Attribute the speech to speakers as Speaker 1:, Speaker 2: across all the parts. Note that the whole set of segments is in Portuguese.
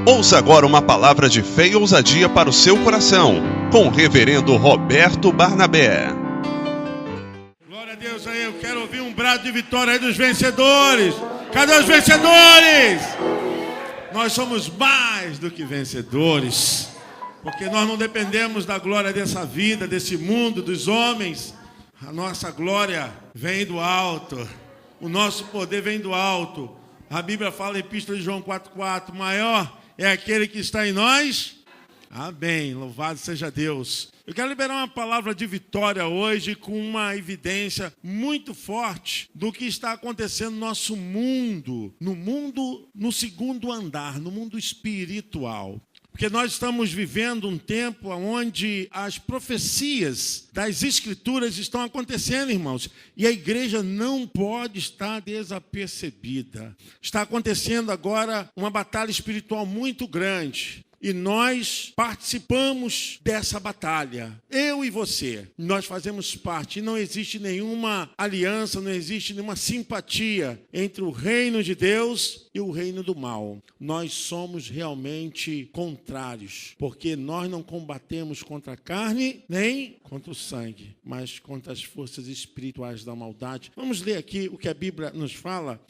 Speaker 1: Ouça agora uma palavra de fé e ousadia para o seu coração, com o reverendo Roberto Barnabé.
Speaker 2: Glória a Deus aí, eu quero ouvir um brado de vitória aí dos vencedores. Cadê os vencedores? Nós somos mais do que vencedores, porque nós não dependemos da glória dessa vida, desse mundo, dos homens. A nossa glória vem do alto, o nosso poder vem do alto. A Bíblia fala em Epístola de João 4,4, maior é aquele que está em nós. Amém, louvado seja Deus. Eu quero liberar uma palavra de vitória hoje com uma evidência muito forte do que está acontecendo no nosso mundo, no segundo andar, no mundo espiritual. Porque nós estamos vivendo um tempo onde as profecias das Escrituras estão acontecendo, irmãos. E a igreja não pode estar desapercebida. Está acontecendo agora uma batalha espiritual muito grande. E nós participamos dessa batalha. Eu e você, nós fazemos parte. E não existe nenhuma aliança, não existe nenhuma simpatia entre o reino de Deus e o reino do mal. Nós somos realmente contrários, porque nós não combatemos contra a carne, nem contra o sangue, mas contra as forças espirituais da maldade. Vamos ler aqui o que a Bíblia nos fala.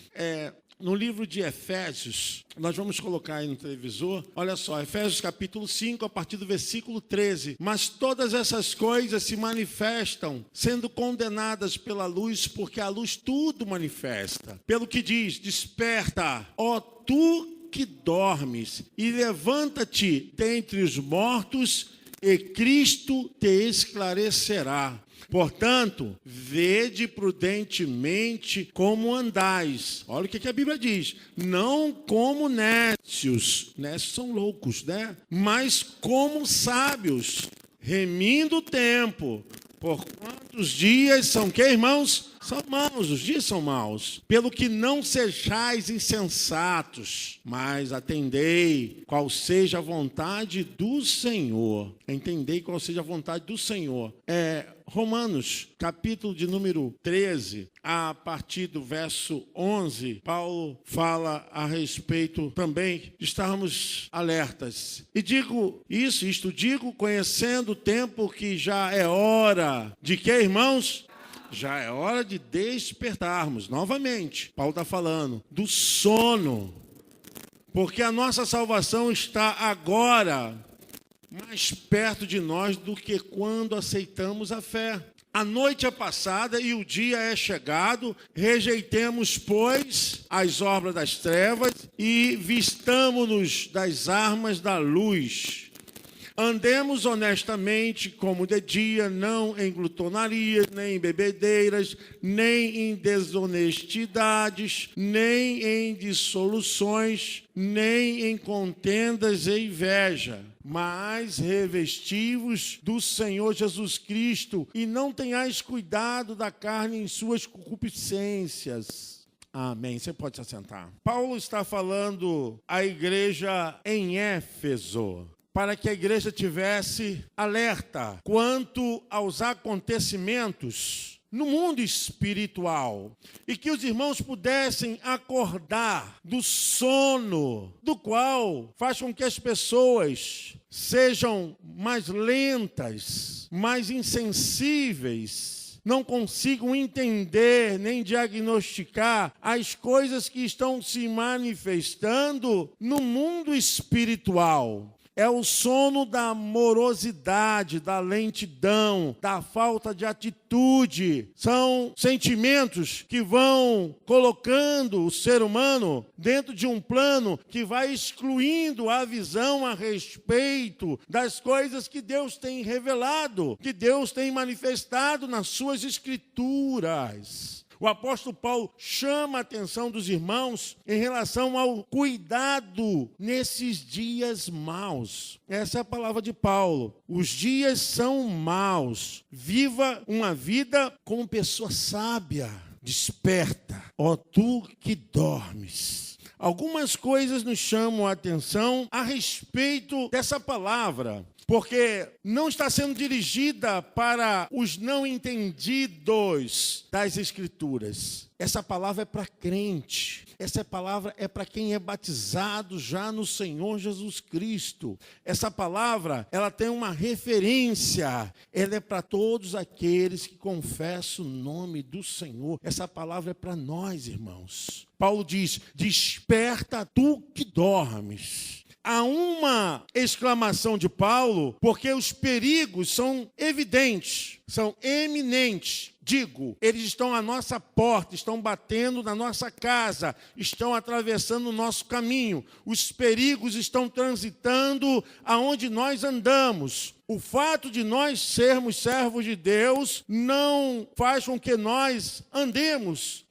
Speaker 2: No livro de Efésios, nós vamos colocar aí no televisor, olha só, Efésios capítulo 5, a partir do versículo 13. Mas todas essas coisas se manifestam, sendo condenadas pela luz, porque a luz tudo manifesta. Pelo que diz, desperta, ó tu que dormes, e levanta-te dentre os mortos, e Cristo te esclarecerá. Portanto, vede prudentemente como andais. Olha o que a Bíblia diz. Não como nécios. Nécios são loucos, né? Mas como sábios, remindo o tempo. Por quantos dias são que, irmãos? São maus, os dias são maus. Pelo que não sejais insensatos, mas atendei qual seja a vontade do Senhor. Entendei qual seja a vontade do Senhor. Romanos, capítulo de número 13, a partir do verso 11, Paulo fala a respeito também de estarmos alertas. E digo conhecendo o tempo que já é hora de quê, irmãos? Já é hora de despertarmos novamente. Paulo está falando do sono, porque a nossa salvação está agora mais perto de nós do que quando aceitamos a fé. A noite é passada e o dia é chegado. Rejeitemos, pois, as obras das trevas e vistamo-nos das armas da luz. Andemos honestamente como de dia, não em glutonarias, nem em bebedeiras, nem em desonestidades, nem em dissoluções, nem em contendas e inveja. Mas revesti-vos do Senhor Jesus Cristo e não tenhais cuidado da carne em suas concupiscências. Amém. Você pode se assentar. Paulo está falando à igreja em Éfeso, para que a igreja tivesse alerta quanto aos acontecimentos no mundo espiritual e que os irmãos pudessem acordar do sono do qual faz com que as pessoas sejam mais lentas, mais insensíveis, não consigam entender nem diagnosticar as coisas que estão se manifestando no mundo espiritual. É o sono da morosidade, da lentidão, da falta de atitude. São sentimentos que vão colocando o ser humano dentro de um plano que vai excluindo a visão a respeito das coisas que Deus tem revelado, que Deus tem manifestado nas suas Escrituras. O apóstolo Paulo chama a atenção dos irmãos em relação ao cuidado nesses dias maus. Essa é a palavra de Paulo. Os dias são maus. Viva uma vida como pessoa sábia. Desperta, ó tu que dormes. algumas coisas nos chamam a atenção a respeito dessa palavra, porque não está sendo dirigida para os não entendidos das Escrituras. Essa palavra é para crente. Essa palavra é para quem é batizado já no Senhor Jesus Cristo. Essa palavra, ela tem uma referência. Ela é para todos aqueles que confessam o nome do Senhor. Essa palavra é para nós, irmãos. Paulo diz: desperta tu que dormes. Há uma exclamação de Paulo, porque os perigos são evidentes, são eminentes. Digo, eles estão à nossa porta, estão batendo na nossa casa, estão atravessando o nosso caminho. Os perigos estão transitando aonde nós andamos. O fato de nós sermos servos de Deus não faz com que nós andemos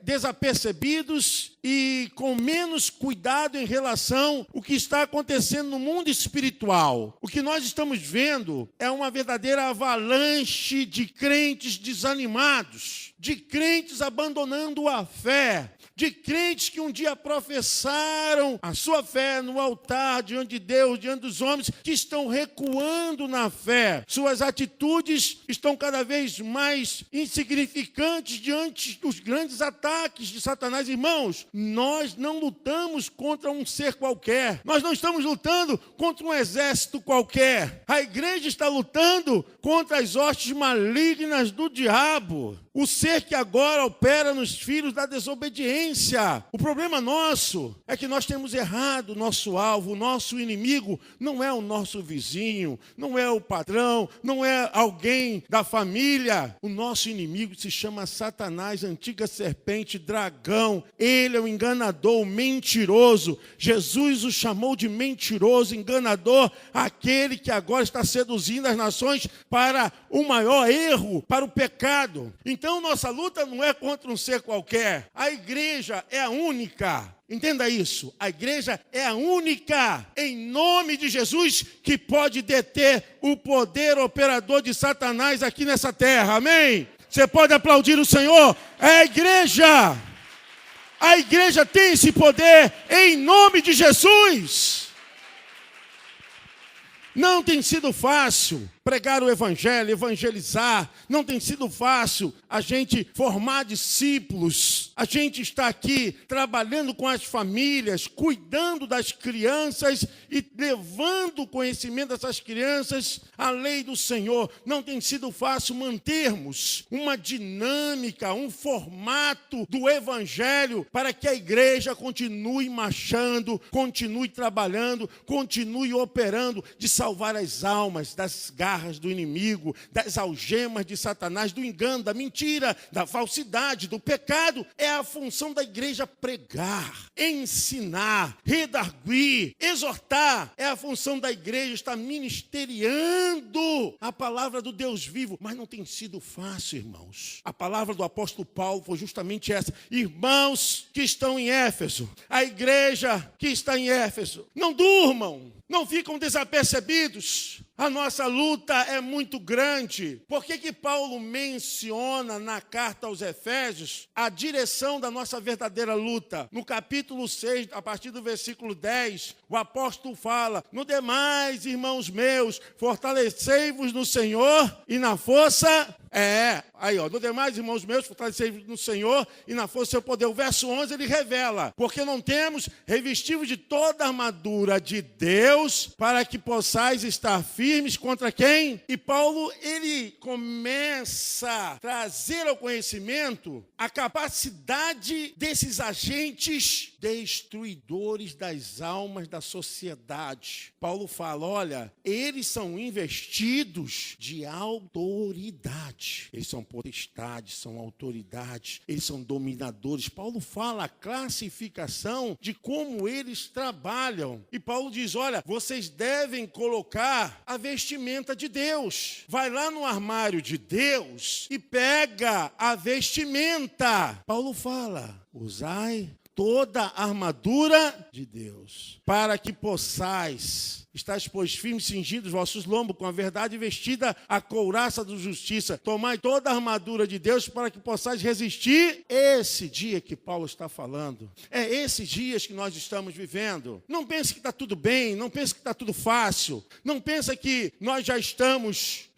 Speaker 2: desapercebidos e com menos cuidado em relação ao que está acontecendo no mundo espiritual. O que nós estamos vendo é uma verdadeira avalanche de crentes desanimados, de crentes abandonando a fé, de crentes que um dia professaram a sua fé no altar, diante de Deus, diante dos homens, que estão recuando na fé. Suas atitudes estão cada vez mais insignificantes diante dos grandes ataques de Satanás. Irmãos, nós não lutamos contra um ser qualquer. Nós não estamos lutando contra um exército qualquer. A igreja está lutando contra as hostes malignas do diabo. O ser que agora opera nos filhos da desobediência. O problema nosso é que nós temos errado o nosso alvo. O nosso inimigo não é o nosso vizinho, não é o patrão, não é alguém da família. O nosso inimigo se chama Satanás, antiga serpente, dragão. Ele é o enganador, o mentiroso. Jesus o chamou de mentiroso, enganador, aquele que agora está seduzindo as nações para o maior erro, para o pecado. Então, nossa luta não é contra um ser qualquer. A igreja é a única. Entenda isso. A igreja é a única, em nome de Jesus, que pode deter o poder operador de Satanás aqui nessa terra. Amém? Você pode aplaudir o Senhor? É a igreja. A igreja tem esse poder em nome de Jesus. Não tem sido fácil pregar o evangelho, evangelizar. Não tem sido fácil a gente formar discípulos. A gente está aqui trabalhando com as famílias, cuidando das crianças e levando o conhecimento dessas crianças à lei do Senhor. Não tem sido fácil mantermos uma dinâmica, um formato do evangelho para que a igreja continue marchando, continue trabalhando, continue operando de salvar as almas das garras do inimigo, das algemas de Satanás, do engano, da mentira, da falsidade, do pecado. É a função da igreja pregar, ensinar, redarguir, exortar. É a função da igreja estar ministeriando a palavra do Deus vivo. Mas não tem sido fácil, irmãos. A palavra do apóstolo Paulo foi justamente essa. Irmãos que estão em Éfeso, a igreja que está em Éfeso, não durmam, não ficam desapercebidos. A nossa luta é muito grande. Por que Paulo menciona na carta aos Efésios a direção da nossa verdadeira luta? No capítulo 6, a partir do versículo 10, o apóstolo fala: no demais, irmãos meus, fortalecei-vos no Senhor e na força... no demais, irmãos meus, fortalecei-vos no Senhor e na força do seu poder. O verso 11, ele revela: porque não temos revestidos de toda a armadura de Deus, para que possais estar firmes contra quem? E Paulo, ele começa a trazer ao conhecimento a capacidade desses agentes destruidores das almas da sociedade. Paulo fala: olha, eles são investidos de autoridade. Eles são potestades, são autoridades, eles são dominadores. Paulo fala a classificação de como eles trabalham. E Paulo diz: olha, vocês devem colocar a vestimenta de Deus. Vai lá no armário de Deus e pega a vestimenta. Paulo fala: usai toda a armadura de Deus, para que possais Estais, pois, firmes, cingidos os vossos lombos com a verdade, vestida a couraça da justiça. Tomai toda a armadura de Deus para que possais resistir. Esse dia que Paulo está falando, é esses dias que nós estamos vivendo. Não pense que está tudo bem, não pense que está tudo fácil, não pense que nós já estamos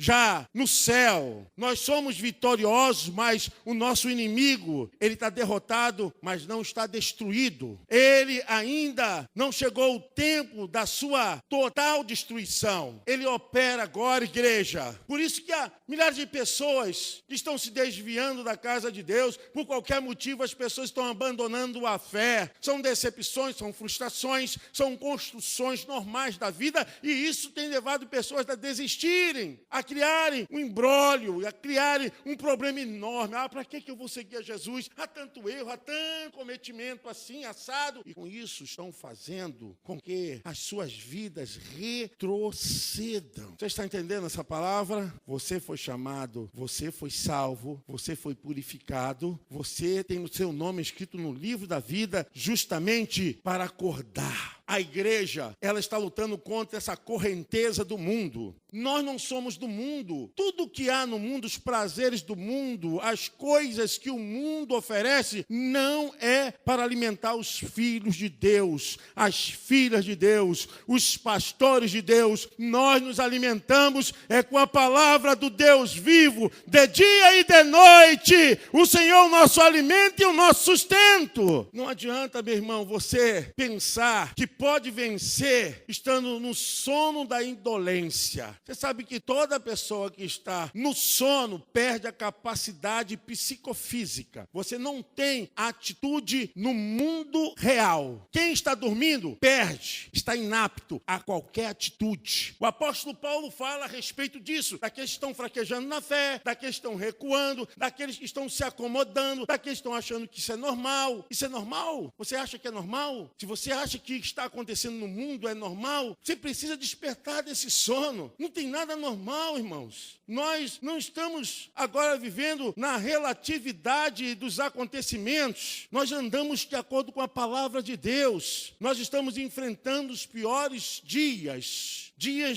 Speaker 2: no céu. Nós somos vitoriosos, mas o nosso inimigo, ele está derrotado, mas não está destruído. Ele ainda não chegou o tempo da sua total destruição. Ele opera agora, igreja. Por isso que há milhares de pessoas que estão se desviando da casa de Deus. Por qualquer motivo, as pessoas estão abandonando a fé. São decepções, são frustrações, são construções normais da vida, e isso tem levado pessoas a desistirem, a criarem um imbróglio, a criarem um problema enorme. Para que eu vou seguir a Jesus? Há tanto erro, há tanto cometimento assim, assado. E com isso estão fazendo com que as suas vidas retrocedam. Você está entendendo essa palavra? Você foi chamado, você foi salvo, você foi purificado, você tem o seu nome escrito no livro da vida justamente para acordar. A igreja, ela está lutando contra essa correnteza do mundo. Nós não somos do mundo. Tudo que há no mundo, os prazeres do mundo, as coisas que o mundo oferece, não é para alimentar os filhos de Deus, as filhas de Deus, os pastores de Deus. Nós nos alimentamos com a palavra do Deus vivo, de dia e de noite. O Senhor é o nosso alimento e o nosso sustento. Não adianta, meu irmão, você pensar que pode vencer estando no sono da indolência. Você sabe que toda pessoa que está no sono perde a capacidade psicofísica. Você não tem atitude no mundo real. Quem está dormindo perde, está inapto a qualquer atitude. O apóstolo Paulo fala a respeito disso, daqueles que estão fraquejando na fé, daqueles que estão recuando, daqueles que estão se acomodando, daqueles que estão achando que isso é normal. Isso é normal? Você acha que é normal? Se você acha que está acontecendo no mundo é normal, você precisa despertar desse sono. Não tem nada normal, irmãos. Nós não estamos agora vivendo na relatividade dos acontecimentos. Nós andamos de acordo com a palavra de Deus. Nós estamos enfrentando os piores dias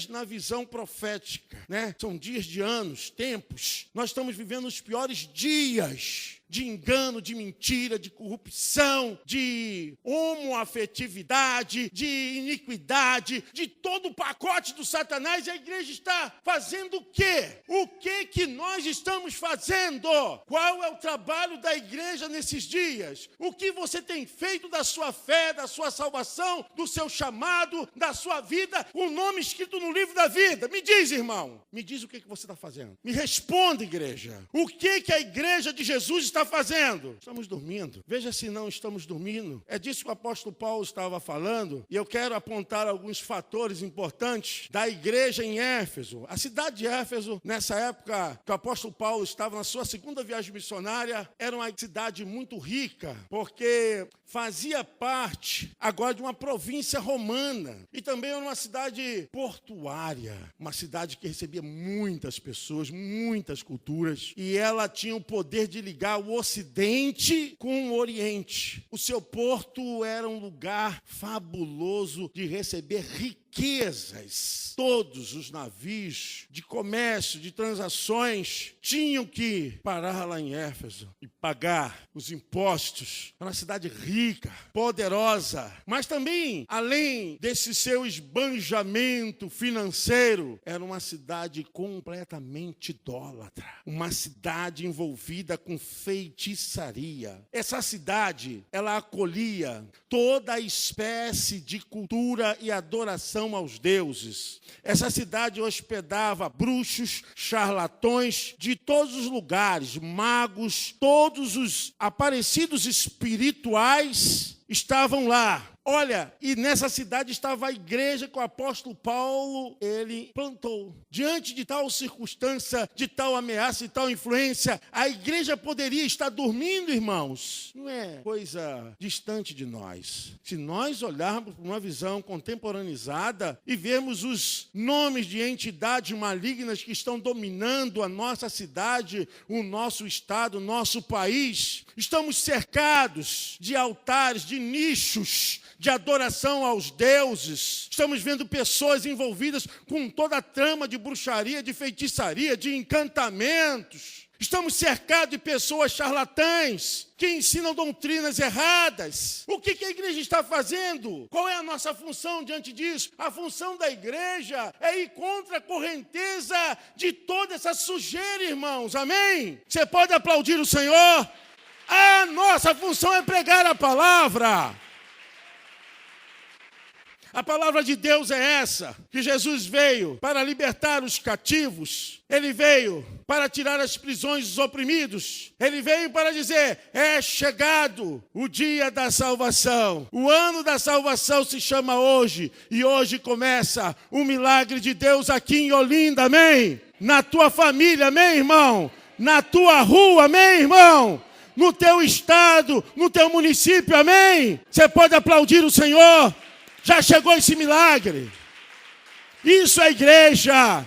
Speaker 2: na visão profética, né? São dias de anos, tempos. Nós estamos vivendo os piores dias de engano, de mentira, de corrupção, de homoafetividade, de iniquidade, de todo o pacote do Satanás. E a igreja está fazendo o quê? O que nós estamos fazendo? Qual é o trabalho da igreja nesses dias? O que você tem feito da sua fé, da sua salvação, do seu chamado, da sua vida, o nome escrito no livro da vida? Me diz, irmão. Me diz o que você está fazendo. Me responda, igreja. O que a igreja de Jesus está fazendo? Estamos dormindo. Veja se não estamos dormindo. É disso que o apóstolo Paulo estava falando. E eu quero apontar alguns fatores importantes da igreja em Éfeso. A cidade de Éfeso, nessa época que o apóstolo Paulo estava na sua segunda viagem missionária, era uma cidade muito rica, porque fazia parte agora de uma província romana. E também era uma cidade portuária. Uma cidade que recebia muitas pessoas, muitas culturas. E ela tinha o poder de ligar o Ocidente com o Oriente. O seu porto era um lugar fabuloso de receber riquezas. Todos os navios de comércio, de transações, tinham que parar lá em Éfeso e pagar os impostos. Era uma cidade rica, poderosa, mas também, além desse seu esbanjamento financeiro, era uma cidade completamente idólatra, uma cidade envolvida com feitiçaria. Essa cidade, ela acolhia toda a espécie de cultura e adoração aos deuses. Essa cidade hospedava bruxos, charlatões de todos os lugares, magos, todos os aparecidos espirituais estavam lá. Olha, e nessa cidade estava a igreja que o apóstolo Paulo, ele plantou. Diante de tal circunstância, de tal ameaça e tal influência, a igreja poderia estar dormindo, irmãos? Não é coisa distante de nós. Se nós olharmos para uma visão contemporaneizada e vermos os nomes de entidades malignas que estão dominando a nossa cidade, o nosso estado, o nosso país, estamos cercados de altares, de nichos, de adoração aos deuses. Estamos vendo pessoas envolvidas com toda a trama de bruxaria, de feitiçaria, de encantamentos. Estamos cercados de pessoas charlatãs que ensinam doutrinas erradas. O que a igreja está fazendo? Qual é a nossa função diante disso? A função da igreja é ir contra a correnteza de toda essa sujeira, irmãos. Amém? Você pode aplaudir o Senhor? A nossa função é pregar a palavra. A palavra de Deus é essa, que Jesus veio para libertar os cativos, Ele veio para tirar as prisões dos oprimidos, Ele veio para dizer, é chegado o dia da salvação, o ano da salvação se chama hoje, e hoje começa o milagre de Deus aqui em Olinda, amém? Na tua família, amém, irmão? Na tua rua, amém, irmão? No teu estado, no teu município, amém? Você pode aplaudir o Senhor? Já chegou esse milagre. Isso é a igreja.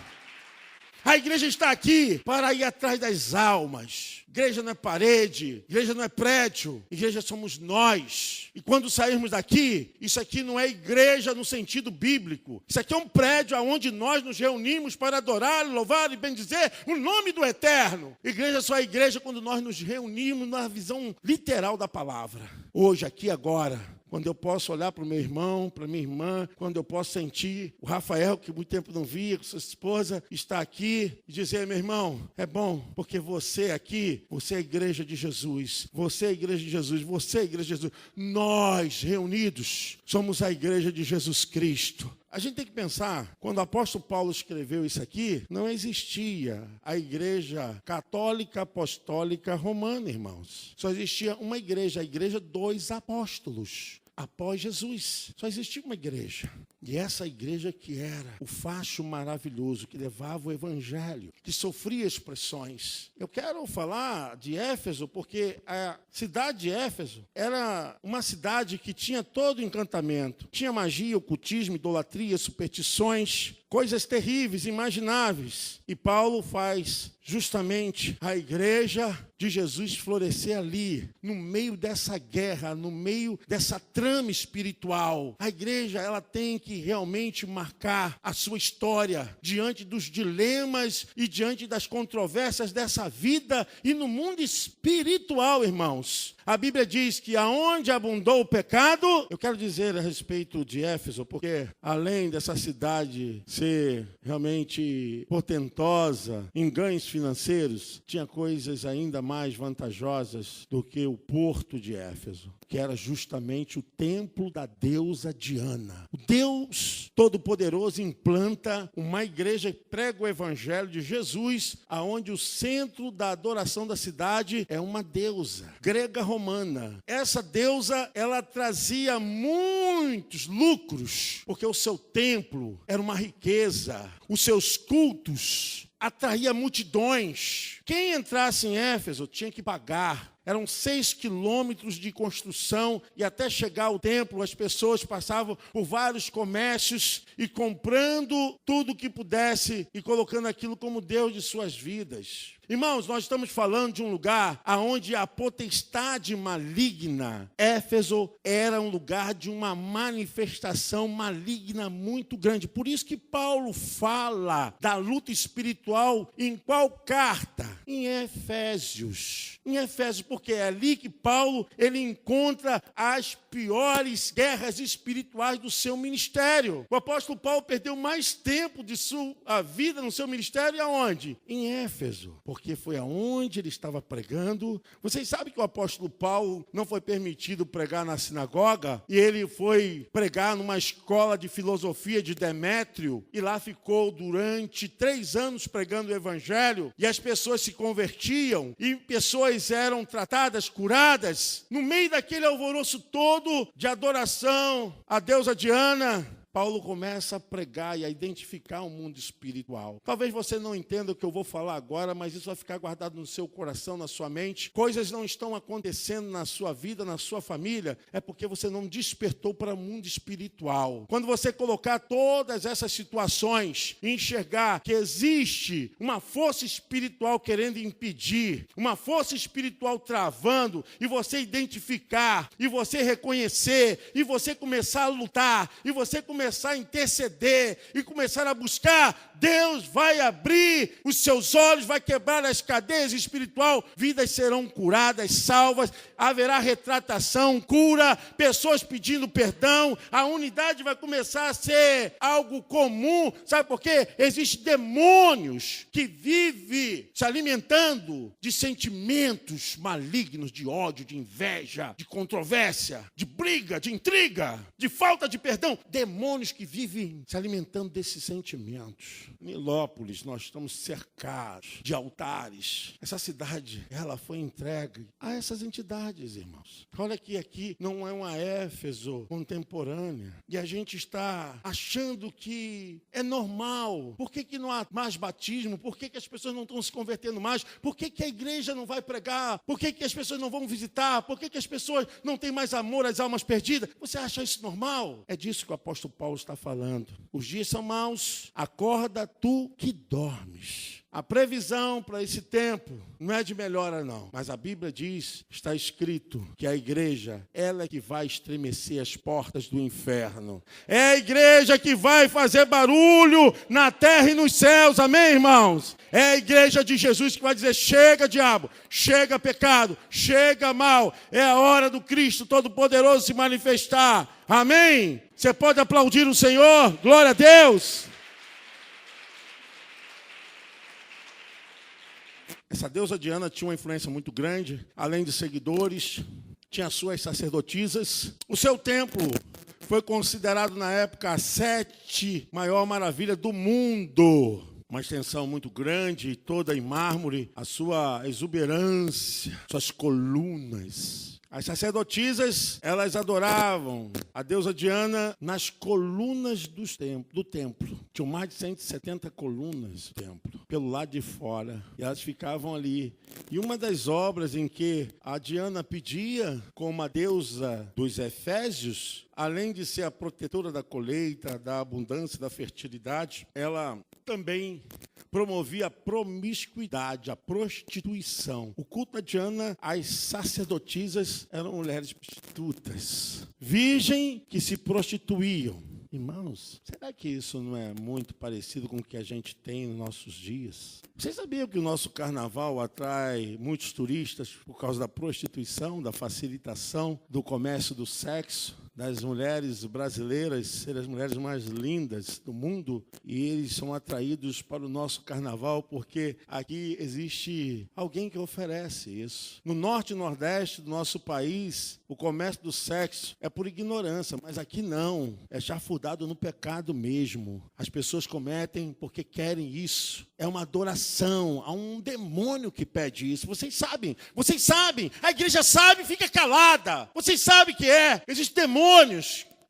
Speaker 2: A igreja está aqui para ir atrás das almas. Igreja não é parede, igreja não é prédio, igreja somos nós. E quando sairmos daqui, isso aqui não é igreja no sentido bíblico. Isso aqui é um prédio onde nós nos reunimos para adorar, louvar e bendizer o nome do Eterno. Igreja só é igreja quando nós nos reunimos na visão literal da palavra. Hoje, aqui, agora. Quando eu posso olhar para o meu irmão, para a minha irmã, quando eu posso sentir o Rafael, que muito tempo não via, com sua esposa, está aqui e dizer, meu irmão, é bom, porque você aqui, você é a igreja de Jesus, você é a igreja de Jesus, você é a igreja de Jesus. Nós, reunidos, somos a igreja de Jesus Cristo. A gente tem que pensar, quando o apóstolo Paulo escreveu isso aqui, não existia a igreja católica apostólica romana, irmãos. Só existia uma igreja, a igreja dos apóstolos. Após Jesus, só existia uma igreja. E essa igreja que era o facho maravilhoso, que levava o evangelho, que sofria expressões. Eu quero falar de Éfeso, porque a cidade de Éfeso era uma cidade que tinha todo o encantamento. Tinha magia, ocultismo, idolatria, superstições, coisas terríveis, imagináveis. E Paulo faz justamente a igreja de Jesus florescer ali, no meio dessa guerra, no meio dessa trama espiritual. A igreja, ela tem que realmente marcar a sua história diante dos dilemas e diante das controvérsias dessa vida e no mundo espiritual, irmãos. A Bíblia diz que aonde abundou o pecado, eu quero dizer a respeito de Éfeso, porque além dessa cidade ser realmente portentosa em ganhos financeiros, tinha coisas ainda mais vantajosas do que o porto de Éfeso, que era justamente o templo da deusa Diana. O Deus Todo-Poderoso implanta uma igreja que prega o evangelho de Jesus, aonde o centro da adoração da cidade é uma deusa grega romana. Essa deusa, ela trazia muitos lucros, porque o seu templo era uma riqueza, os seus cultos atraía multidões. Quem entrasse em Éfeso tinha que pagar. Eram 6 quilômetros de construção e até chegar ao templo as pessoas passavam por vários comércios e comprando tudo que pudesse e colocando aquilo como Deus de suas vidas. Irmãos, nós estamos falando de um lugar onde a potestade maligna, Éfeso, era um lugar de uma manifestação maligna muito grande. Por isso que Paulo fala da luta espiritual em qual carta? Em Efésios. Em Efésios, porque é ali que Paulo ele encontra as piores guerras espirituais do seu ministério. O apóstolo Paulo perdeu mais tempo de sua vida no seu ministério aonde? Em Éfeso. Porque foi aonde ele estava pregando. Vocês sabem que o apóstolo Paulo não foi permitido pregar na sinagoga, e ele foi pregar numa escola de filosofia de Demétrio, e lá ficou durante 3 anos pregando o evangelho, e as pessoas se convertiam, e pessoas eram tratadas, curadas, no meio daquele alvoroço todo de adoração à deusa Diana. Paulo começa a pregar e a identificar o mundo espiritual. Talvez você não entenda o que eu vou falar agora, mas isso vai ficar guardado no seu coração, na sua mente. Coisas não estão acontecendo na sua vida, na sua família, é porque você não despertou para o mundo espiritual. Quando você colocar todas essas situações e enxergar que existe uma força espiritual querendo impedir, uma força espiritual travando, e você identificar, e você reconhecer, e você começar a lutar, e você começar a interceder, e começar a buscar, Deus vai abrir os seus olhos, vai quebrar as cadeias espirituais, vidas serão curadas, salvas, haverá retratação, cura, pessoas pedindo perdão, a unidade vai começar a ser algo comum. Sabe por quê? Existem demônios que vivem se alimentando de sentimentos malignos, de ódio, de inveja, de controvérsia, de briga, de intriga, de falta de perdão. Demônios que vivem se alimentando desses sentimentos. Nilópolis, nós estamos cercados de altares. Essa cidade, ela foi entregue a essas entidades, irmãos. Olha que aqui não é uma Éfeso contemporânea. E a gente está achando que é normal. Por que não há mais batismo? Por que as pessoas não estão se convertendo mais? Por que a igreja não vai pregar? Por que as pessoas não vão visitar? Por que as pessoas não têm mais amor às almas perdidas? Você acha isso normal? É disso que o apóstolo Paulo está falando. Os dias são maus, acorda tu que dormes. A previsão para esse tempo não é de melhora, não. Mas a Bíblia diz, está escrito, que a igreja, ela é que vai estremecer as portas do inferno. É a igreja que vai fazer barulho na terra e nos céus. Amém, irmãos? É a igreja de Jesus que vai dizer, chega, diabo, chega, pecado, chega, mal. É a hora do Cristo Todo-Poderoso se manifestar. Amém? Você pode aplaudir o Senhor? Glória a Deus! Essa deusa Diana tinha uma influência muito grande, além de seguidores, tinha suas sacerdotisas. O seu templo foi considerado na época a 7ª maior maravilha do mundo. Uma extensão muito grande, toda em mármore, a sua exuberância, suas colunas. As sacerdotisas, elas adoravam a deusa Diana nas colunas do templo. Tinham mais de 170 colunas do templo, pelo lado de fora. E elas ficavam ali. E uma das obras em que a Diana pedia, como a deusa dos Efésios, além de ser a protetora da colheita, da abundância, da fertilidade, ela também promovia a promiscuidade, a prostituição. O culto a Diana, as sacerdotisas eram mulheres prostitutas, virgem que se prostituíam. Irmãos, será que isso não é muito parecido com o que a gente tem nos nossos dias? Vocês sabiam que o nosso carnaval atrai muitos turistas por causa da prostituição, da facilitação do comércio do sexo? Das mulheres brasileiras serem as mulheres mais lindas do mundo, e eles são atraídos para o nosso carnaval porque aqui existe alguém que oferece isso. No norte e nordeste do nosso país, o comércio do sexo é por ignorância, mas aqui não, é chafurdado no pecado mesmo. As pessoas cometem porque querem isso. É uma adoração a um demônio que pede isso. Vocês sabem, a igreja sabe, fica calada. Vocês sabem que existem demônios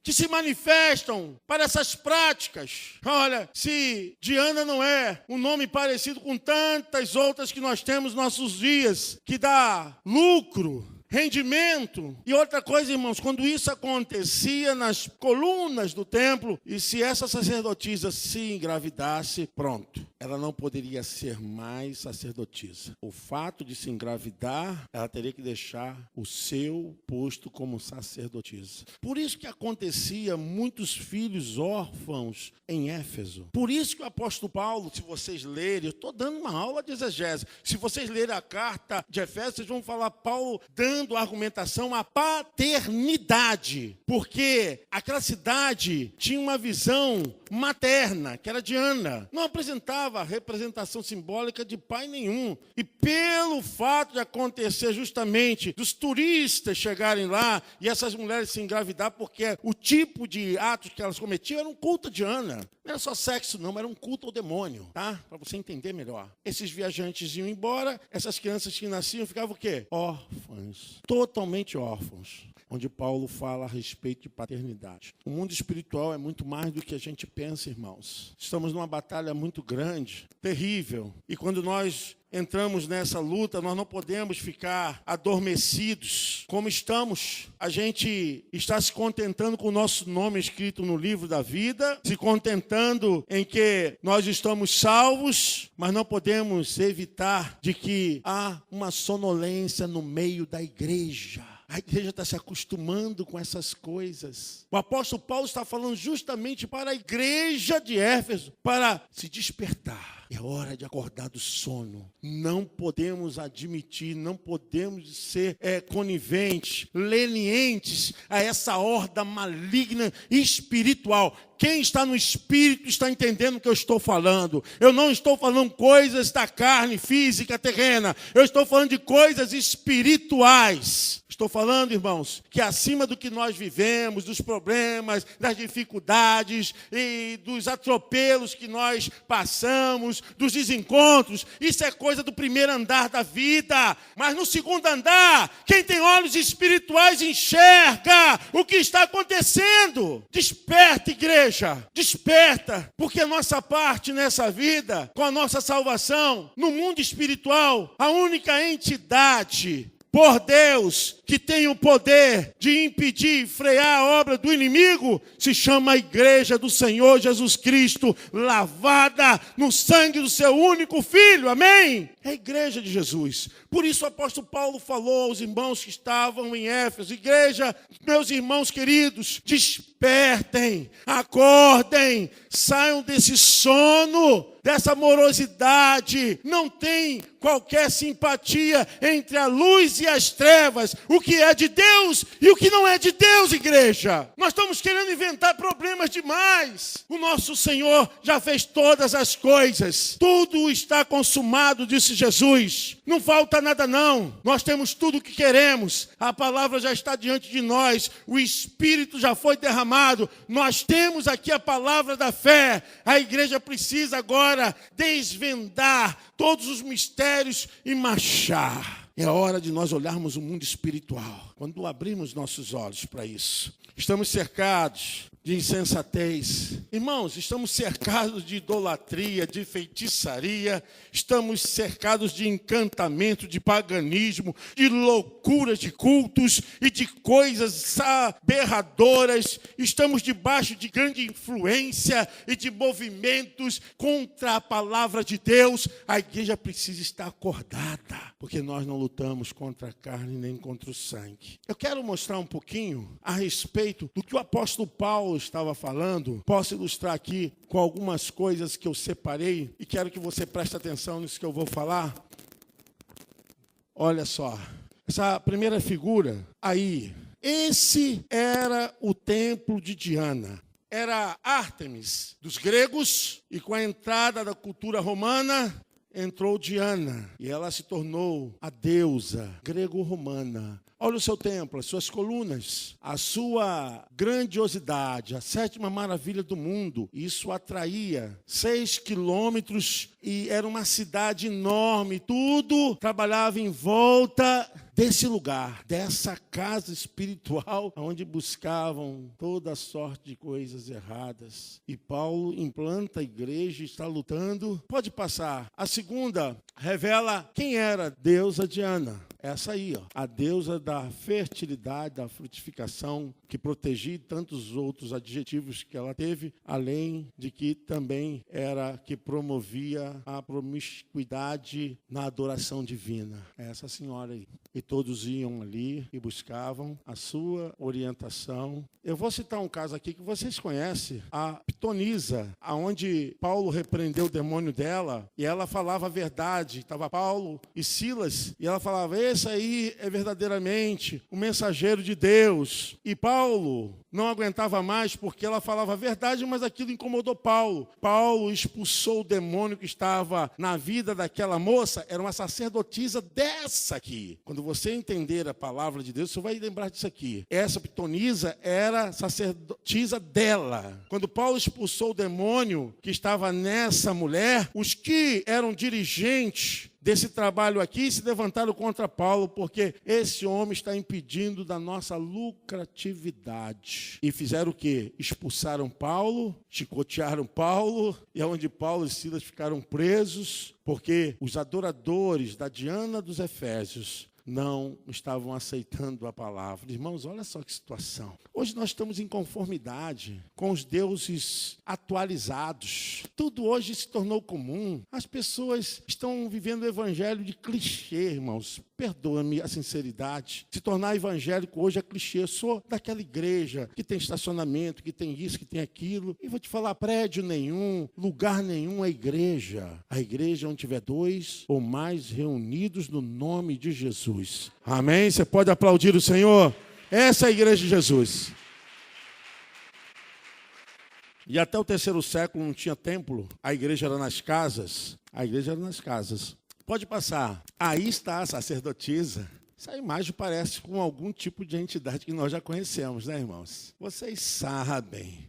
Speaker 2: que se manifestam para essas práticas. Olha, se Diana não é um nome parecido com tantas outras que nós temos nos nossos dias, que dá lucro, rendimento. E outra coisa, irmãos, quando isso acontecia nas colunas do templo, e se essa sacerdotisa se engravidasse, pronto, ela não poderia ser mais sacerdotisa. O fato de se engravidar, ela teria que deixar o seu posto como sacerdotisa. Por isso que acontecia muitos filhos órfãos em Éfeso. Por isso que o apóstolo Paulo, se vocês lerem, eu estou dando uma aula de exegese, se vocês lerem a carta de Efésios, vocês vão falar Paulo dando argumentação à paternidade, porque aquela cidade tinha uma visão materna, que era Diana, não apresentava representação simbólica de pai nenhum, e pelo fato de acontecer justamente dos turistas chegarem lá e essas mulheres se engravidar, porque o tipo de atos que elas cometiam era um culto a Diana, não era só sexo não, era um culto ao demônio, tá? Para você entender melhor. Esses viajantes iam embora, essas crianças que nasciam ficavam o quê? Órfãs. Totalmente órfãos. onde Paulo fala a respeito de paternidade. O mundo espiritual é muito mais do que a gente pensa, irmãos. Estamos numa batalha muito grande, terrível. E quando nós entramos nessa luta, nós não podemos ficar adormecidos como estamos. A gente está se contentando com o nosso nome escrito no livro da vida, se contentando em que nós estamos salvos, mas não podemos evitar de que há uma sonolência no meio da igreja. A igreja está se acostumando com essas coisas. O apóstolo Paulo está falando justamente para a igreja de Éfeso, para se despertar. É hora de acordar do sono. Não podemos admitir, não podemos ser coniventes, lenientes a essa horda maligna espiritual. Quem está no espírito está entendendo o que eu estou falando. Eu não estou falando coisas da carne física, terrena. Eu estou falando de coisas espirituais. Estou falando, irmãos, que acima do que nós vivemos, dos problemas, das dificuldades e dos atropelos que nós passamos, dos desencontros, isso é coisa do primeiro andar da vida. Mas no segundo andar, quem tem olhos espirituais enxerga o que está acontecendo. Desperta, igreja, desperta, porque a nossa parte nessa vida, com a nossa salvação, no mundo espiritual, a única entidade por Deus, que tem o poder de impedir e frear a obra do inimigo, se chama a igreja do Senhor Jesus Cristo, lavada no sangue do seu único Filho, amém? É a igreja de Jesus. Por isso o apóstolo Paulo falou aos irmãos que estavam em Éfeso: igreja, meus irmãos queridos, despertem, acordem, saiam desse sono, dessa morosidade. Não tem qualquer simpatia entre a luz e as trevas, o que é de Deus e o que não é de Deus, igreja. Nós estamos querendo inventar problemas demais. O nosso Senhor já fez todas as coisas. Tudo está consumado, disse Jesus. Não falta nada não. Nós temos tudo o que queremos. A palavra já está diante de nós. O Espírito já foi derramado. Nós temos aqui a palavra da fé. A igreja precisa agora desvendar todos os mistérios e marchar. É hora de nós olharmos o mundo espiritual. Quando abrimos nossos olhos para isso, estamos cercados de insensatez. Irmãos, estamos cercados de idolatria, de feitiçaria, estamos cercados de encantamento, de paganismo, de loucuras de cultos e de coisas aberradoras. Estamos debaixo de grande influência e de movimentos contra a palavra de Deus. A igreja precisa estar acordada, porque nós não lutamos contra a carne nem contra o sangue. Eu quero mostrar um pouquinho a respeito do que o apóstolo Paulo estava falando. Posso ilustrar aqui com algumas coisas que eu separei e quero que você preste atenção nisso que eu vou falar. Olha só, essa primeira figura aí, esse era o templo de Diana. Era Ártemis dos gregos e com a entrada da cultura romana entrou Diana e ela se tornou a deusa grego-romana. Olha o seu templo, as suas colunas, a sua grandiosidade, a sétima maravilha do mundo. Isso atraía 6 quilômetros e era uma cidade enorme. Tudo trabalhava em volta desse lugar, dessa casa espiritual, onde buscavam toda sorte de coisas erradas. E Paulo implanta a igreja e está lutando. Pode passar. A segunda revela quem era a deusa Diana. Essa aí, ó, a deusa da fertilidade, da frutificação, que protegia e tantos outros adjetivos que ela teve, além de que também era que promovia a promiscuidade na adoração divina. Essa senhora aí. E todos iam ali e buscavam a sua orientação. Eu vou citar um caso aqui que vocês conhecem, a Pitonisa, aonde Paulo repreendeu o demônio dela e ela falava a verdade. Estava Paulo e Silas e ela falava: esse aí é verdadeiramente o mensageiro de Deus. E Paulo não aguentava mais porque ela falava a verdade, mas aquilo incomodou Paulo. Paulo expulsou o demônio que estava na vida daquela moça. Era uma sacerdotisa dessa aqui. Quando você entender a palavra de Deus, você vai lembrar disso aqui. Essa Pitonisa era sacerdotisa dela. Quando Paulo expulsou o demônio que estava nessa mulher, os que eram dirigentes desse trabalho aqui se levantaram contra Paulo, porque esse homem está impedindo da nossa lucratividade. E fizeram o quê? Expulsaram Paulo, chicotearam Paulo, e é onde Paulo e Silas ficaram presos, porque os adoradores da Diana dos Efésios não estavam aceitando a palavra. Irmãos, olha só que situação. Hoje nós estamos em conformidade com os deuses atualizados. Tudo hoje se tornou comum. As pessoas estão vivendo o evangelho de clichê, irmãos. Perdoa-me a sinceridade. Se tornar evangélico hoje é clichê. Eu sou daquela igreja que tem estacionamento, que tem isso, que tem aquilo. E vou te falar, prédio nenhum, lugar nenhum é igreja. A igreja onde tiver 2 ou mais reunidos no nome de Jesus. Amém? Você pode aplaudir o Senhor? Essa é a igreja de Jesus. E até o 3º século não tinha templo. A igreja era nas casas. Pode passar. Aí está a sacerdotisa. Essa imagem parece com algum tipo de entidade que nós já conhecemos, né, irmãos? Vocês sabem,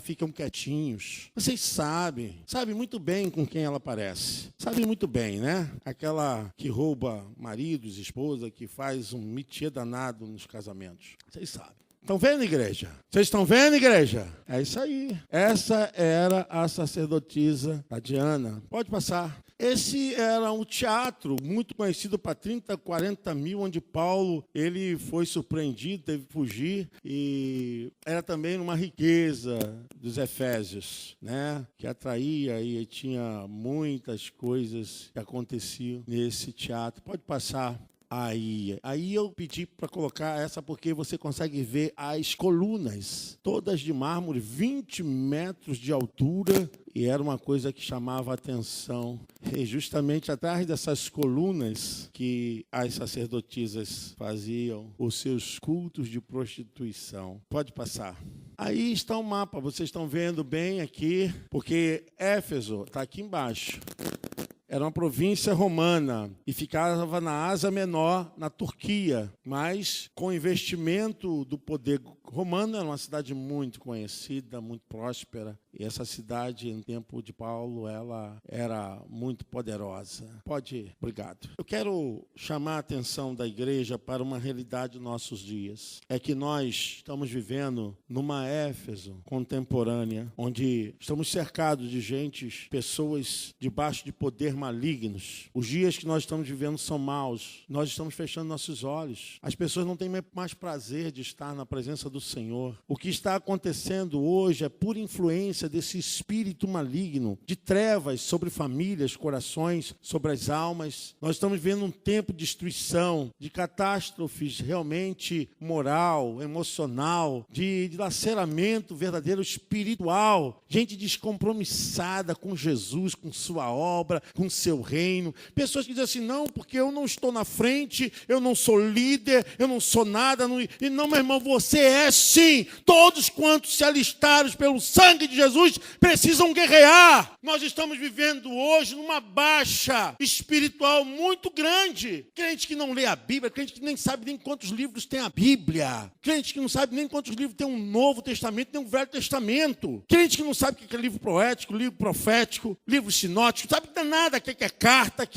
Speaker 2: ficam quietinhos. Vocês sabem muito bem com quem ela parece. Sabem muito bem, né? Aquela que rouba maridos, esposa, que faz um métier danado nos casamentos. Vocês sabem. Estão vendo, igreja? Vocês estão vendo, igreja? É isso aí. Essa era a sacerdotisa, a Diana. Pode passar. Esse era um teatro muito conhecido para 30, 40 mil, onde Paulo ele foi surpreendido, teve que fugir. E era também uma riqueza dos Efésios, né? Que atraía e tinha muitas coisas que aconteciam nesse teatro. Pode passar. Aí eu pedi para colocar essa porque você consegue ver as colunas, todas de mármore, 20 metros de altura, e era uma coisa que chamava a atenção. E justamente atrás dessas colunas que as sacerdotisas faziam os seus cultos de prostituição. Pode passar. Aí está o mapa, vocês estão vendo bem aqui, porque Éfeso está aqui embaixo. Era uma província romana e ficava na Ásia Menor, na Turquia. Mas, com o investimento do poder romano, era uma cidade muito conhecida, muito próspera. E essa cidade, em tempo de Paulo, ela era muito poderosa. Pode ir. Obrigado. Eu quero chamar a atenção da igreja para uma realidade dos nossos dias. É que nós estamos vivendo numa Éfeso contemporânea, onde estamos cercados de pessoas debaixo de poder malignos. Os dias que nós estamos vivendo são maus. Nós estamos fechando nossos olhos. As pessoas não têm mais prazer de estar na presença do Senhor. O que está acontecendo hoje é pura influência desse espírito maligno, de trevas sobre famílias, corações, sobre as almas. Nós estamos vivendo um tempo de destruição, de catástrofes realmente moral, emocional, de laceramento verdadeiro espiritual. Gente descompromissada com Jesus, com sua obra, com seu reino. Pessoas que dizem assim, não, porque eu não estou na frente, eu não sou líder, eu não sou nada. Não... E não, meu irmão, você é sim. Todos quantos se alistaram pelo sangue de Jesus precisam guerrear. Nós estamos vivendo hoje numa baixa espiritual muito grande. Crente que não lê a Bíblia, crente que nem sabe nem quantos livros tem a Bíblia, crente que não sabe nem quantos livros tem um Novo Testamento, nem um Velho Testamento, crente que não sabe o que é livro poético, livro profético, livro sinótico, não sabe nada, o que é carta,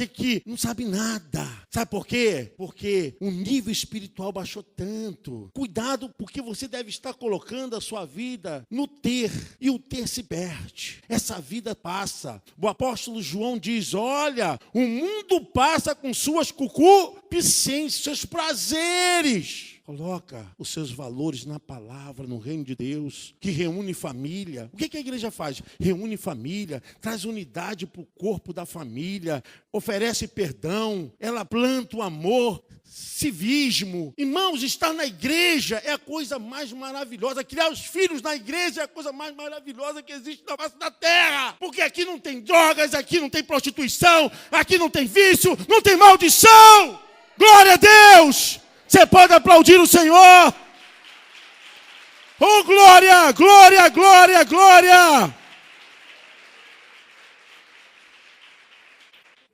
Speaker 2: não sabe nada. Sabe por quê? Porque o nível espiritual baixou tanto. Cuidado, porque você deve estar colocando a sua vida no ter, e o ter se perde. Essa vida passa. O apóstolo João diz, olha, o mundo passa com suas concupiscências, seus prazeres. Coloca os seus valores na palavra, no reino de Deus, que reúne família. O que a igreja faz? Reúne família, traz unidade para o corpo da família, oferece perdão, ela planta o amor, civismo. Irmãos, estar na igreja é a coisa mais maravilhosa. Criar os filhos na igreja é a coisa mais maravilhosa que existe na face da terra. Porque aqui não tem drogas, aqui não tem prostituição, aqui não tem vício, não tem maldição. Glória a Deus! Você pode aplaudir o Senhor? Oh, glória, glória, glória, glória!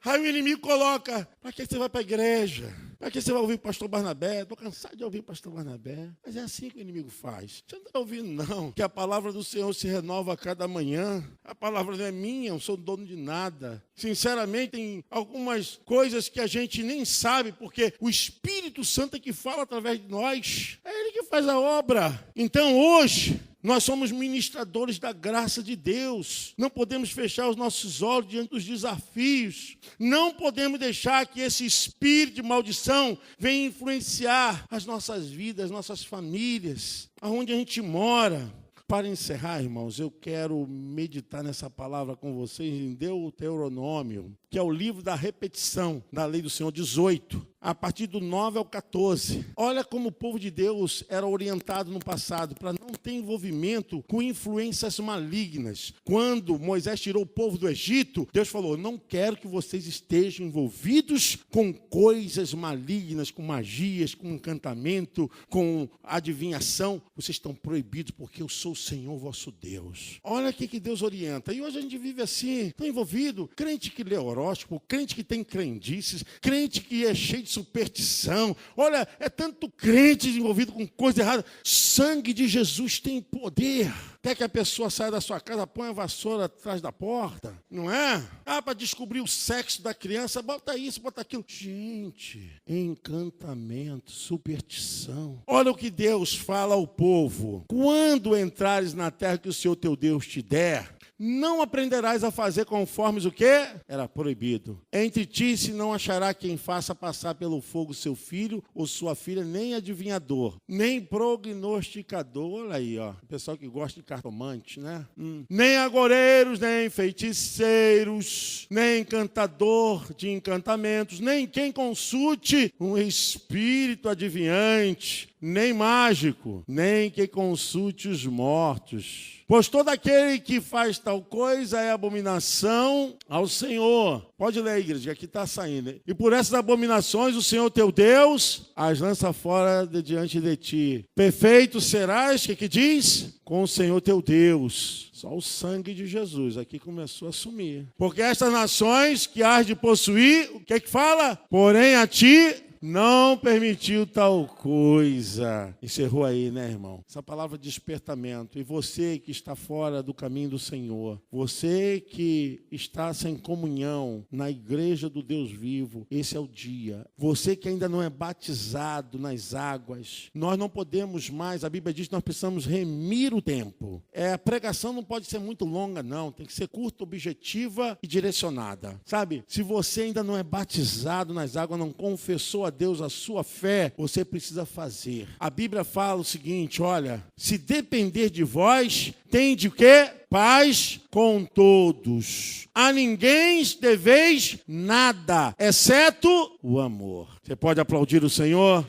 Speaker 2: Aí o inimigo coloca, para que você vai para a igreja? Para que você vai ouvir o pastor Barnabé? Estou cansado de ouvir o pastor Barnabé. Mas é assim que o inimigo faz. Você não está ouvindo, não. Que a palavra do Senhor se renova a cada manhã. A palavra não é minha, eu não sou dono de nada. Sinceramente, tem algumas coisas que a gente nem sabe, porque o Espírito Santo é que fala através de nós. É Ele que faz a obra. Então, hoje, nós somos ministradores da graça de Deus. Não podemos fechar os nossos olhos diante dos desafios. Não podemos deixar que esse espírito de maldição venha influenciar as nossas vidas, nossas famílias, aonde a gente mora. Para encerrar, irmãos, eu quero meditar nessa palavra com vocês em Deuteronômio, que é o livro da repetição da lei do Senhor 18, a partir do 9 ao 14. Olha como o povo de Deus era orientado no passado para não ter envolvimento com influências malignas. Quando Moisés tirou o povo do Egito, Deus falou: não quero que vocês estejam envolvidos com coisas malignas, com magias, com encantamento, com adivinhação. Vocês estão proibidos porque eu sou o Senhor vosso Deus. Olha o que Deus orienta. E hoje a gente vive assim, está envolvido. Crente que lê horóscopo, crente que tem crendices, crente que é cheio de superstição. Olha, é tanto crente envolvido com coisa errada. Sangue de Jesus tem poder. Quer que a pessoa saia da sua casa, põe a vassoura atrás da porta? Não é? Para descobrir o sexo da criança, bota isso, bota aquilo. Gente, encantamento, superstição. Olha o que Deus fala ao povo. Quando entrares na terra que o Senhor teu Deus te der, não aprenderás a fazer conforme o quê? Era proibido. Entre ti se não achará quem faça passar pelo fogo seu filho ou sua filha, nem adivinhador, nem prognosticador. Olha aí, ó. O pessoal que gosta de cartomante, né? Nem agoreiros, nem feiticeiros, nem encantador de encantamentos, nem quem consulte um espírito adivinhante, nem mágico, nem que consulte os mortos. Pois todo aquele que faz tal coisa é abominação ao Senhor. Pode ler, igreja, que aqui está saindo. E por essas abominações o Senhor teu Deus as lança fora de diante de ti. Perfeito serás, o que diz? Com o Senhor teu Deus. Só o sangue de Jesus aqui começou a sumir. Porque estas nações que hás de possuir, o que fala? Porém a ti não permitiu tal coisa. Encerrou aí, né, irmão? Essa palavra despertamento. E você que está fora do caminho do Senhor, você que está sem comunhão na igreja do Deus vivo, esse é o dia. Você que ainda não é batizado nas águas, nós não podemos mais, a Bíblia diz que nós precisamos remir o tempo. A pregação não pode ser muito longa, não. Tem que ser curta, objetiva e direcionada. Sabe? Se você ainda não é batizado nas águas, não confessou a Deus a sua fé, você precisa fazer. A Bíblia fala o seguinte, olha, se depender de vós, tende o quê? Paz com todos. A ninguém deveis nada, exceto o amor. Você pode aplaudir o Senhor?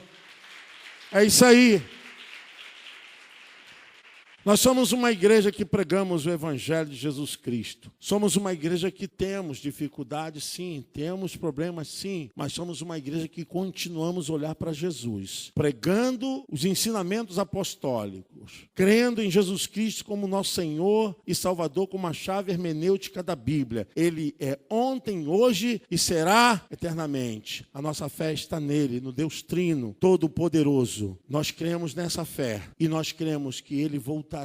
Speaker 2: É isso aí. Nós somos uma igreja que pregamos o Evangelho de Jesus Cristo. Somos uma igreja que temos dificuldades, sim. Temos problemas, sim. Mas somos uma igreja que continuamos a olhar para Jesus. Pregando os ensinamentos apostólicos. Crendo em Jesus Cristo como nosso Senhor e Salvador, como a chave hermenêutica da Bíblia. Ele é ontem, hoje e será eternamente. A nossa fé está nele, no Deus Trino, Todo-Poderoso. Nós cremos nessa fé. E nós cremos que ele voltará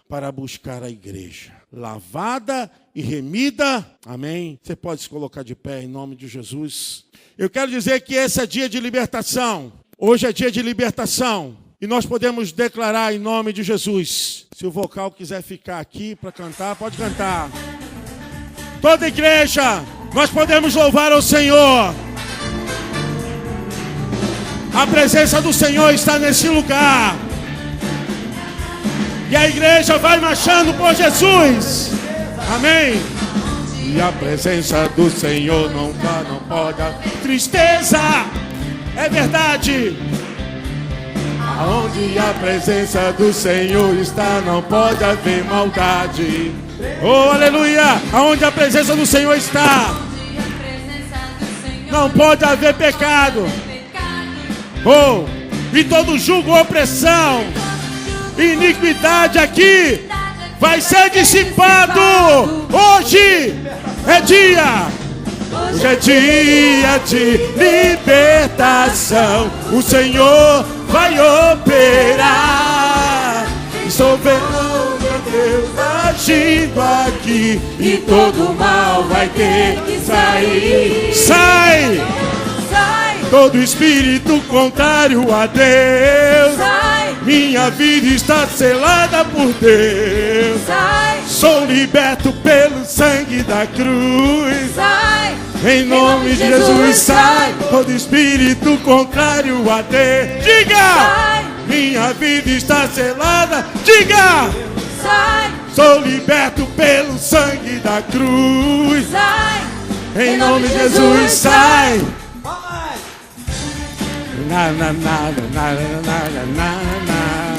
Speaker 2: para buscar a igreja lavada e remida, amém? Você pode se colocar de pé em nome de Jesus. Eu quero dizer que esse é dia de libertação. Hoje é dia de libertação e nós podemos declarar em nome de Jesus. Se o vocal quiser ficar aqui para cantar, pode cantar. Toda igreja, nós podemos louvar ao Senhor. A presença do Senhor está nesse lugar. E a igreja vai marchando por Jesus. Amém. E a presença do Senhor não pode haver tristeza. É verdade. Aonde a presença do Senhor está, não pode haver maldade. Oh, aleluia. Aonde a presença do Senhor está, não pode haver pecado. Oh, e todo julgo ou opressão, iniquidade aqui vai ser dissipado. Hoje é dia Hoje é dia de libertação. O Senhor vai operar. Estou vendo Deus agindo aqui e todo mal vai ter que sair. Sai! Sai! Todo espírito contrário a Deus. Sai! Minha vida está selada por Deus. Sai! Sou liberto pelo sangue da cruz. Sai! Em nome de Jesus, sai! Todo espírito contrário a Deus. Diga! Sai! Minha vida está selada. Diga! Sai! Sou liberto pelo sangue da cruz. Sai! Em nome de Jesus, sai! Na, na, na, na, na, na, na.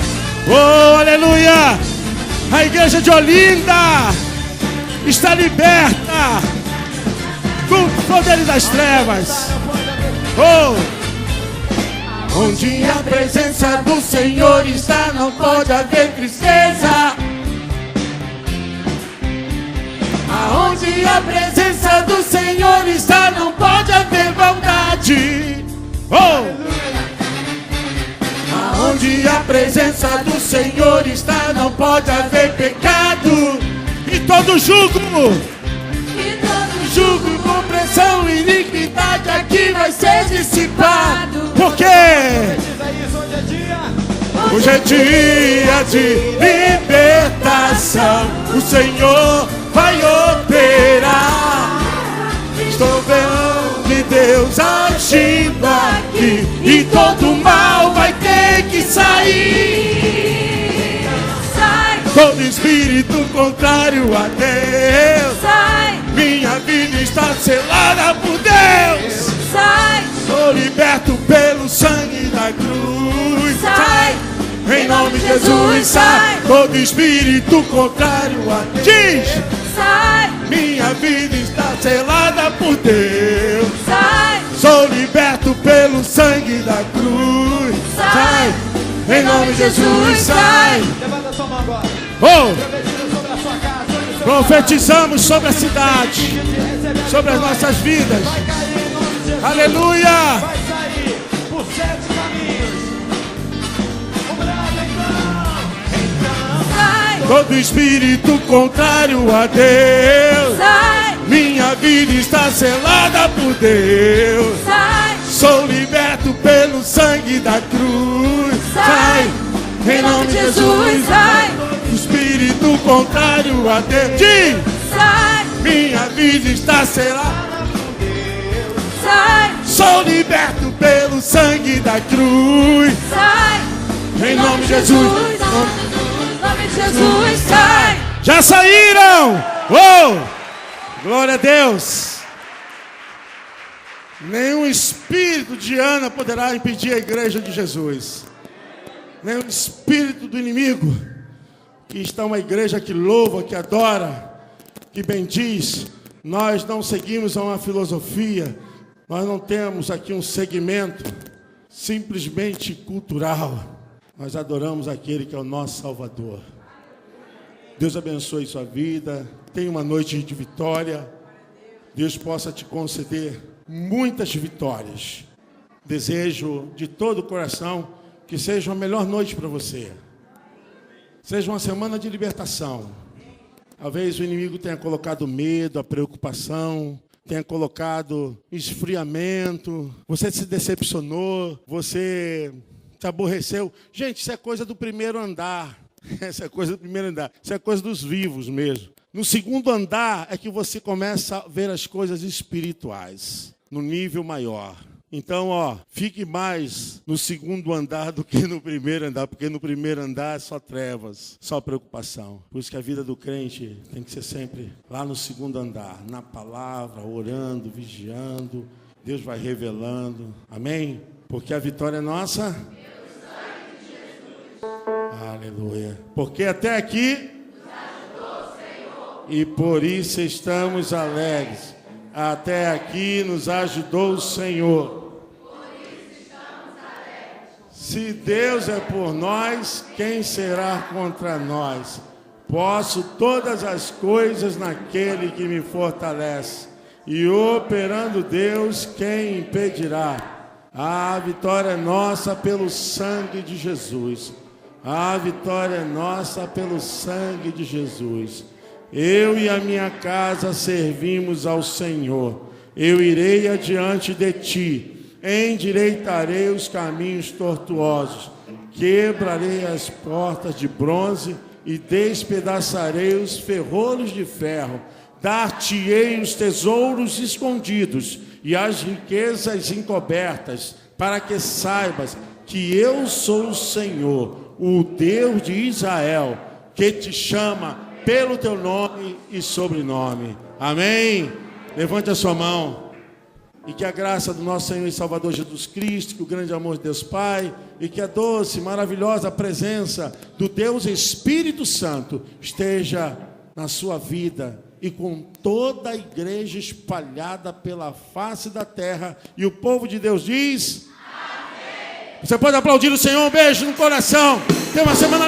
Speaker 2: Oh, aleluia! A igreja de Olinda está liberta do poder das trevas. Oh! Onde a presença do Senhor está, não pode haver tristeza. Aonde a presença do Senhor está, não pode haver maldade. Oh! Aonde a presença do Senhor está, não pode haver pecado. E todo jugo, opressão e iniquidade aqui vai ser dissipado. Por quê? Hoje é dia de libertação. O Senhor vai operar. Estou vendo Deus agindo aqui e todo mal vai ter que sair. Sai! Todo espírito contrário a Deus. Sai! Minha vida está selada por Deus. Sai! Sou liberto pelo sangue da cruz. Sai! Em nome de Jesus, sai! Todo espírito contrário a Deus. Diz! Sai! Minha vida está selada por Deus. Sai! Sou liberto pelo sangue da cruz. Sai! Em nome de Jesus, sai! Levanta a sua mão agora. Oh! Profetizamos sobre a cidade, sobre as nossas vidas. Aleluia! Vai sair por 7 caminhos. O brado então. Todo espírito contrário a Deus. Sai! Minha vida está selada por Deus. Sai! Sou liberto pelo sangue da cruz. Sai! Em nome de Jesus, sai! Espírito contrário a Deus. Diz! Sai! Minha vida está selada por Deus. Sai! Sou liberto pelo sangue da cruz. Sai! Em nome de Jesus. Em nome de Jesus, sai! Já saíram! Oh! Glória a Deus! Nenhum espírito de Ana poderá impedir a igreja de Jesus. Nenhum espírito do inimigo. Que está uma igreja que louva, que adora, que bendiz. Nós não seguimos a uma filosofia. Nós não temos aqui um segmento simplesmente cultural. Nós adoramos aquele que é o nosso Salvador. Deus abençoe sua vida. Tenha uma noite de vitória. Deus possa te conceder muitas vitórias. Desejo de todo o coração que seja a melhor noite para você. Seja uma semana de libertação. Talvez o inimigo tenha colocado medo, a preocupação, tenha colocado esfriamento. Você se decepcionou, você se aborreceu. Gente, isso é coisa do primeiro andar. Essa é coisa do primeiro andar. Isso é coisa dos vivos mesmo. No segundo andar é que você começa a ver as coisas espirituais, no nível maior. Então, fique mais no segundo andar do que no primeiro andar, porque no primeiro andar é só trevas, só preocupação. Por isso que a vida do crente tem que ser sempre lá no segundo andar, na palavra, orando, vigiando. Deus vai revelando. Amém? Porque a vitória é nossa. Aleluia. Porque até aqui nos ajudou o Senhor. E por isso estamos alegres. Até aqui nos ajudou o Senhor. Por isso estamos alegres. Se Deus é por nós, quem será contra nós? Posso todas as coisas naquele que me fortalece. E operando Deus, quem impedirá? A vitória é nossa pelo sangue de Jesus. A vitória é nossa pelo sangue de Jesus. Eu e a minha casa servimos ao Senhor. Eu irei adiante de ti, endireitarei os caminhos tortuosos, quebrarei as portas de bronze e despedaçarei os ferrolhos de ferro. Dar-te-ei os tesouros escondidos e as riquezas encobertas, para que saibas que eu sou o Senhor, o Deus de Israel, que te chama pelo teu nome e sobrenome. Amém? Levante a sua mão. E que a graça do nosso Senhor e Salvador Jesus Cristo, que o grande amor de Deus Pai, e que a doce, maravilhosa presença do Deus Espírito Santo esteja na sua vida e com toda a igreja espalhada pela face da terra. E o povo de Deus diz: amém. Você pode aplaudir o Senhor. Um beijo no coração. Tenha uma semana